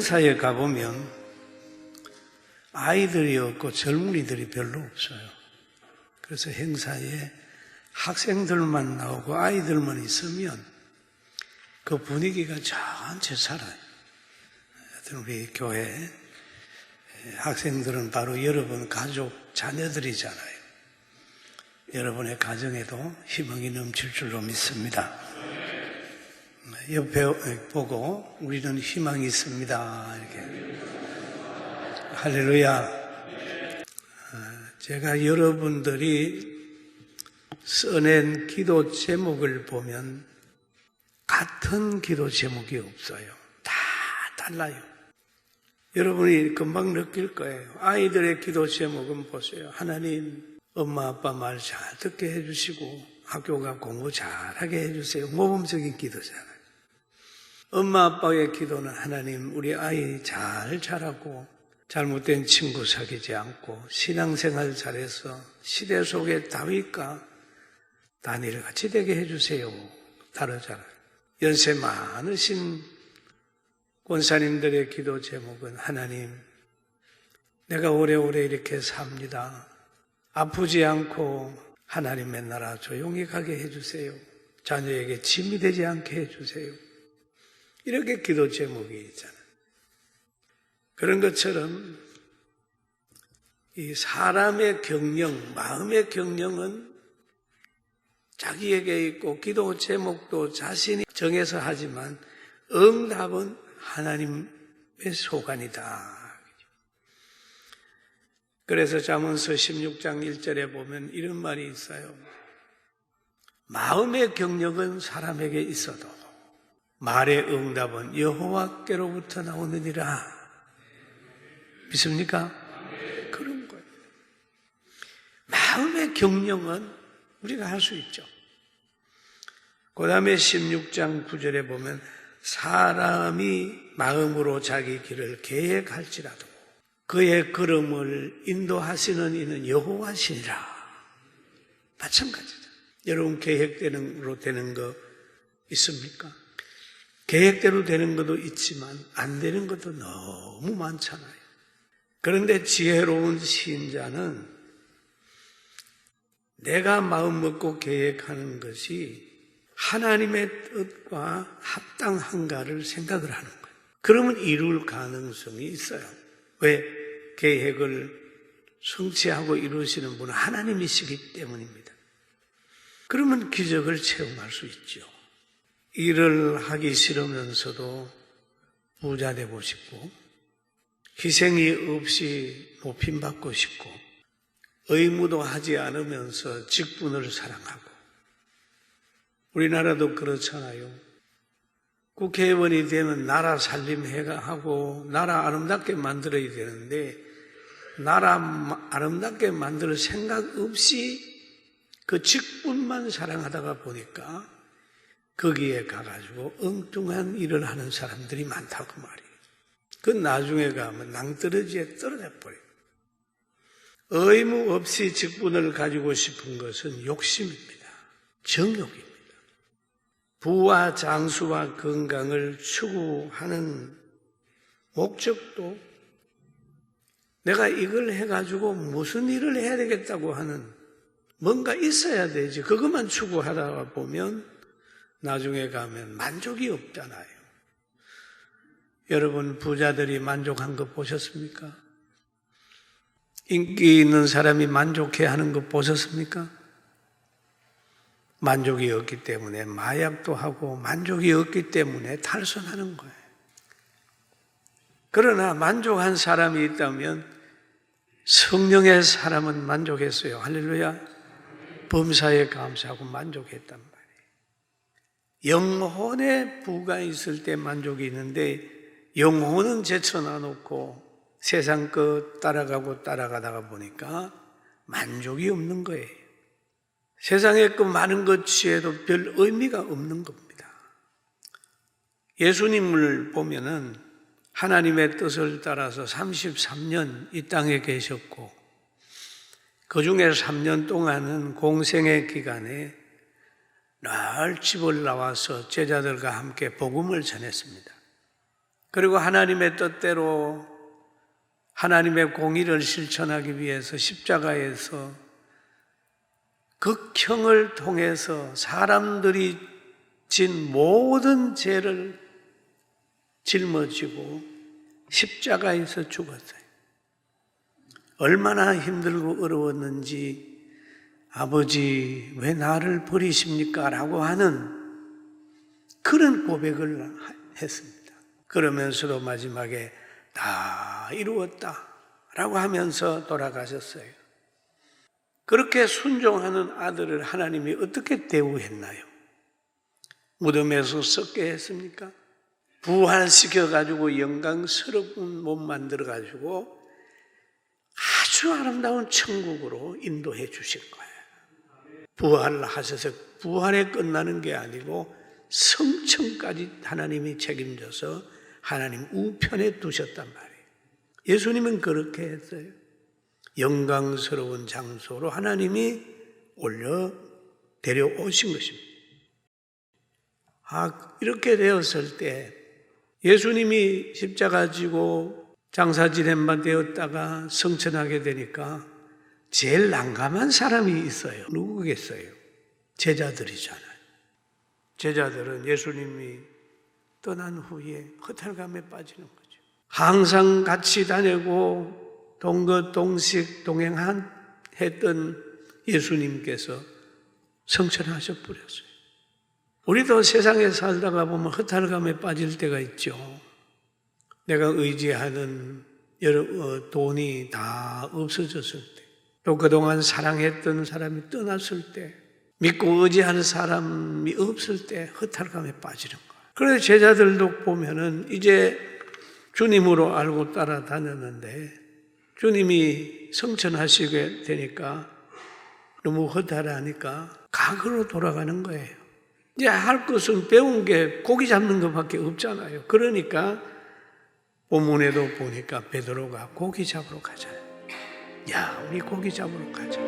행사에 가보면 아이들이 없고 젊은이들이 별로 없어요. 그래서 행사에 학생들만 나오고 아이들만 있으면 그 분위기가 전체 살아요. 우리 교회 학생들은 바로 여러분 가족, 자녀들이잖아요. 여러분의 가정에도 희망이 넘칠 줄로 믿습니다. 옆에 보고 우리는 희망이 있습니다. 이렇게. 할렐루야. 제가 여러분들이 써낸 기도 제목을 보면 같은 기도 제목이 없어요. 다 달라요. 여러분이 금방 느낄 거예요. 아이들의 기도 제목은 보세요. 하나님, 엄마 아빠 말 잘 듣게 해주시고 학교가 공부 잘하게 해주세요. 모범적인 기도잖아요. 엄마 아빠의 기도는 하나님, 우리 아이 잘 자라고 잘못된 친구 사귀지 않고 신앙생활 잘해서 시대 속의 다윗과 다니엘 같이 되게 해주세요. 다르잖아요. 연세 많으신 권사님들의 기도 제목은 하나님, 내가 오래오래 이렇게 삽니다. 아프지 않고 하나님의 나라 조용히 가게 해주세요. 자녀에게 짐이 되지 않게 해주세요. 이렇게 기도 제목이 있잖아요. 그런 것처럼 이 사람의 경영, 마음의 경영은 자기에게 있고 기도 제목도 자신이 정해서 하지만 응답은 하나님의 소관이다. 그래서 잠언서 16장 1절에 보면 이런 말이 있어요. 마음의 경력은 사람에게 있어도 말의 응답은 여호와께로부터 나오느니라. 믿습니까? 그런 거예요. 마음의 경영은 우리가 할 수 있죠. 그 다음에 16장 9절에 보면 사람이 마음으로 자기 길을 계획할지라도 그의 걸음을 인도하시는 이는 여호와시니라. 마찬가지죠. 여러분 계획대로 되는 거 있습니까? 계획대로 되는 것도 있지만 안 되는 것도 너무 많잖아요. 그런데 지혜로운 신자는 내가 마음 먹고 계획하는 것이 하나님의 뜻과 합당한가를 생각을 하는 거예요. 그러면 이룰 가능성이 있어요. 왜? 계획을 성취하고 이루시는 분은 하나님이시기 때문입니다. 그러면 기적을 체험할 수 있죠. 일을 하기 싫으면서도 부자 되고 싶고 희생이 없이 높임받고 싶고 의무도 하지 않으면서 직분을 사랑하고 우리나라도 그렇잖아요. 국회의원이 되면 나라 살림하고 나라 아름답게 만들어야 되는데 나라 아름답게 만들 생각 없이 그 직분만 사랑하다가 보니까 거기에 가가지고 엉뚱한 일을 하는 사람들이 많다고 말이에요. 그 나중에 가면 낭떠러지에 떨어져 버려요. 의무 없이 직분을 가지고 싶은 것은 욕심입니다. 정욕입니다. 부와 장수와 건강을 추구하는 목적도 내가 이걸 해가지고 무슨 일을 해야 되겠다고 하는 뭔가 있어야 되지. 그것만 추구하다가 보면 나중에 가면 만족이 없잖아요. 여러분 부자들이 만족한 거 보셨습니까? 인기 있는 사람이 만족해하는 거 보셨습니까? 만족이 없기 때문에 마약도 하고 만족이 없기 때문에 탈선하는 거예요. 그러나 만족한 사람이 있다면 성령의 사람은 만족했어요. 할렐루야. 범사에 감사하고 만족했단 말이에요. 영혼의 부가 있을 때 만족이 있는데 영혼은 제쳐놔놓고 세상 것 따라가다가 보니까 만족이 없는 거예요. 세상에 그 많은 것 취해도 별 의미가 없는 겁니다. 예수님을 보면은 하나님의 뜻을 따라서 33년 이 땅에 계셨고 그 중에 3년 동안은 공생의 기간에 늘 집을 나와서 제자들과 함께 복음을 전했습니다. 그리고 하나님의 뜻대로 하나님의 공의를 실천하기 위해서 십자가에서 극형을 통해서 사람들이 진 모든 죄를 짊어지고 십자가에서 죽었어요. 얼마나 힘들고 어려웠는지 아버지 왜 나를 버리십니까? 라고 하는 그런 고백을 했습니다. 그러면서도 마지막에 다 이루었다 라고 하면서 돌아가셨어요. 그렇게 순종하는 아들을 하나님이 어떻게 대우했나요? 무덤에서 썩게 했습니까? 부활시켜가지고 영광스러운 몸 만들어가지고 아주 아름다운 천국으로 인도해 주신 거예요. 부활하셔서 부활에 끝나는 게 아니고 성천까지 하나님이 책임져서 하나님 우편에 두셨단 말이에요. 예수님은 그렇게 했어요. 영광스러운 장소로 하나님이 올려 데려오신 것입니다. 이렇게 되었을 때 예수님이 십자가 지고 장사 지낸 바 되었다가 성천하게 되니까 제일 난감한 사람이 있어요. 누구겠어요? 제자들이잖아요. 제자들은 예수님이 떠난 후에 허탈감에 빠지는 거죠. 항상 같이 다니고 동거동식 동행했던 예수님께서 성천하셔 버렸어요. 우리도 세상에 살다가 보면 허탈감에 빠질 때가 있죠. 내가 의지하는 돈이 다 없어졌을 때, 또 그동안 사랑했던 사람이 떠났을 때, 믿고 의지하는 사람이 없을 때 허탈감에 빠지는 거예요. 그래서 제자들도 보면은 이제 주님으로 알고 따라다녔는데 주님이 성천하시게 되니까 너무 허탈하니까 과거로 돌아가는 거예요. 이제 할 것은 배운 게 고기 잡는 것밖에 없잖아요. 그러니까 본문에도 보니까 베드로가 고기 잡으러 가자. 야, 우리 고기 잡으러 가자.